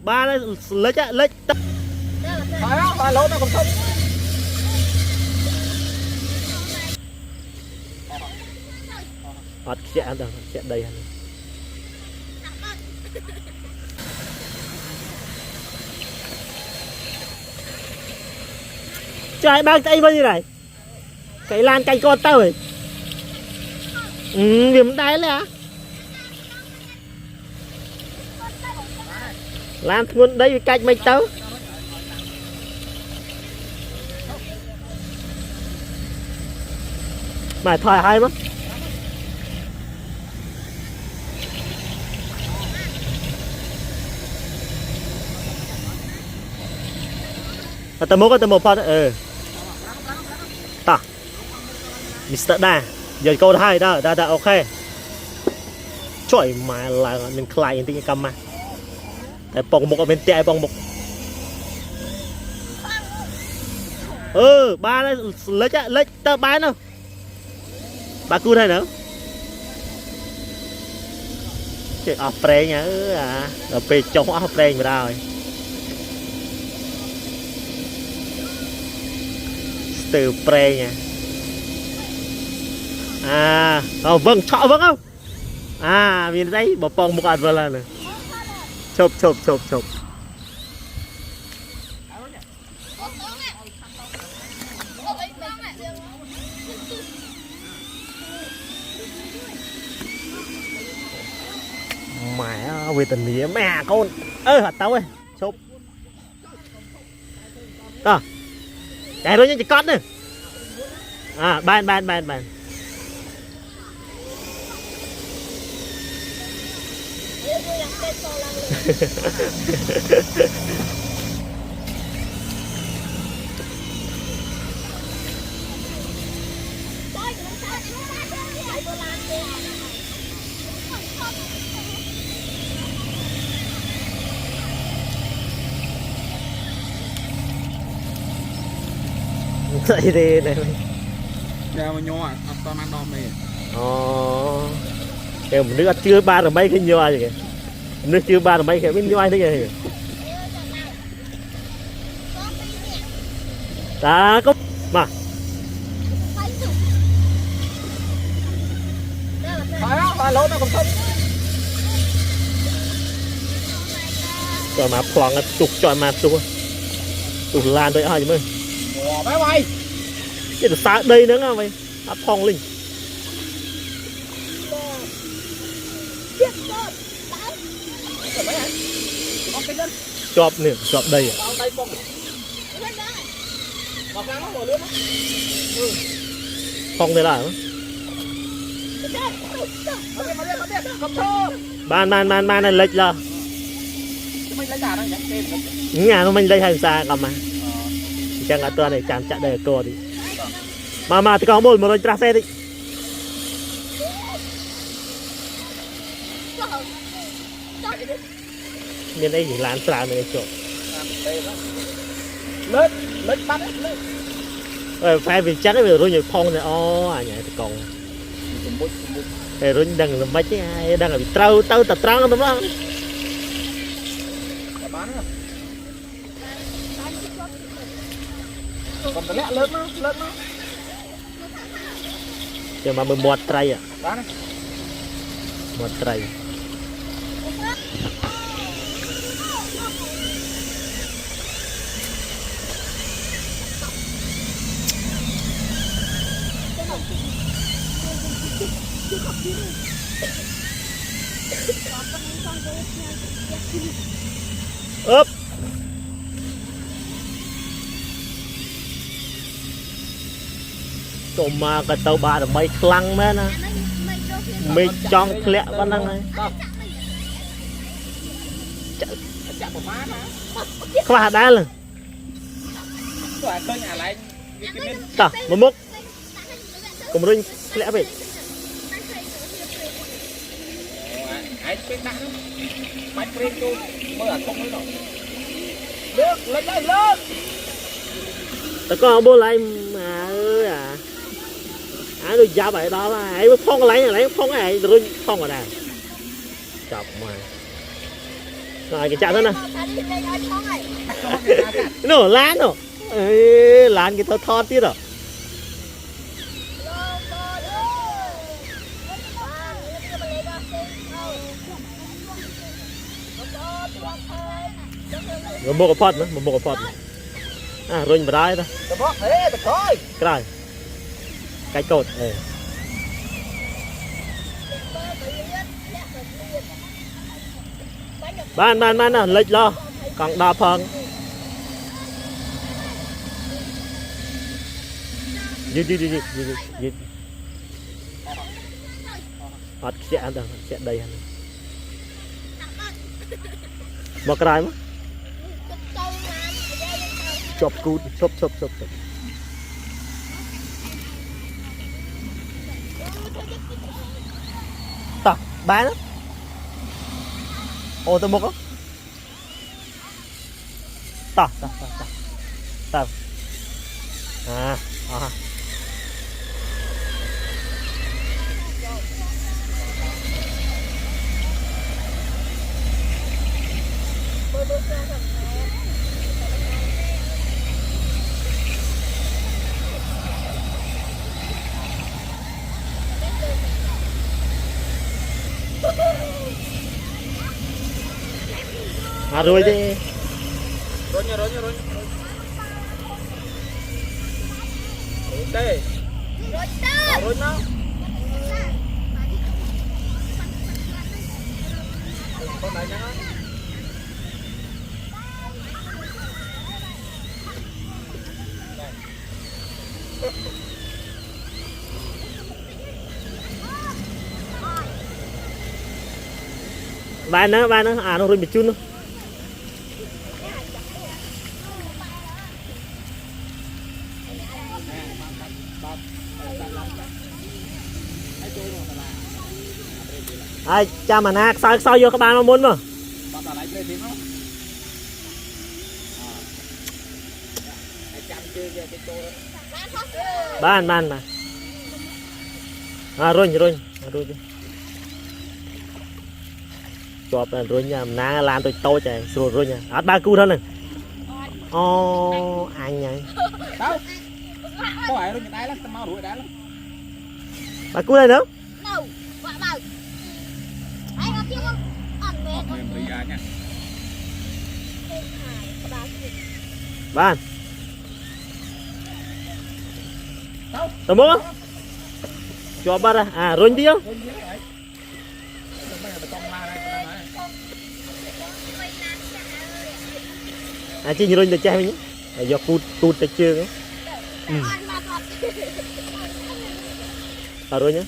ba lấy chạy lấy ba lỗ nó còn không chạy đây chạy ba tay bao nhiêu này cái lan canh con tao rồi điểm đáy là lan luôn đây cạnh mình tao mày thoải hay lắm tao một phát ta Mr. Da giờ câu hai đó ok trời mà là mình khai những cầm mà tại bong một ở bên tè bong một ba lấy tao bán đâu ba cu này nữa trời off pre nhá ở bên trong off pre mà rồi từ pre nha vâng chọ vâng không miền đấy bỏ bong một ăn vào là này chụp mẹ về tình nghĩa mẹ con hạt tao ơi chụp chạy rồi những con này ban vậy đi này ra mà nhỏ toàn ăn đom này kêu một đứa chưa ba rồi mấy cái nhoi kìa nước chưa ba rồi mấy cái nhoi thế kìa ta có mà ba lỗ nó còn không cho mà khoang trục cho mà trục lan thôi ai chứ mày bye bye cái được xa đây nữa nghe mày phong linh chọp nè chọp đây phong đây là ban này lệch là nhà nó mình lấy hàng xa cầm mà chẳng là tôi này chạm chạm đây cô đi mà thì có một đôi tra xe đi nên đây chỉ lán xà này chỗ lết bắt phải vì chắc cái việc rồi nhiều phong này nhảy thì còn rồi đang làm mấy cái đang là bị trâu tập trắng đúng không còn cái lẹ lớn nó giờ mà mình một tray một tray ốp tụi mà cái tàu ba là mấy lăng mấy nè mấy trong lẹ con năng này các bạn đã lần ta một mốc cùng rinh lẹ vậy ta có bố lại mà rồi giá vậy đó là ấy phong lấy phong này rồi phong ở đây chọc mà Rồi cái chạm thôi nè. Nó lán rồi. Ê, lán cái thọt tiết rồi. Một bộ phật nữa, một bộ phật. À, rồi vào đây đó. Tao bóp thế, tao coi. Cái này. Cái cột. Ban nào, lệch lo. Còn đo phần. Dứt. Ọt sẽ đây hả? Một cái mà. Chop cút, chop. Ta, bán á. Ô, tôi mua có. Ta. À. À rồi đi. Rồi. Đây. Rồi nó. Con này nhá. Bạn nữa, à nó rồi bị chun nữa. Ai cha mà nát sao vô các bạn mà muốn mà. Ban mà. À rồi đi. Chọp là rồi nha, ná làm tôi chạy rồi nha. À ba cu thôi nè. Ô anh nhỉ. Đâu? Có phải rồi đá lắm, tao mau đuổi đá lắm. Ba cu này nữa. Đâu, quả bảo. Ai có kia không? Ăn mẹ con. Mềm đi ra nha. Ban. Tao mua. Cho ba ra. À rồi đi không? À chị rồi được chơi nhé. Do cút tới chưa. À rồi nhé.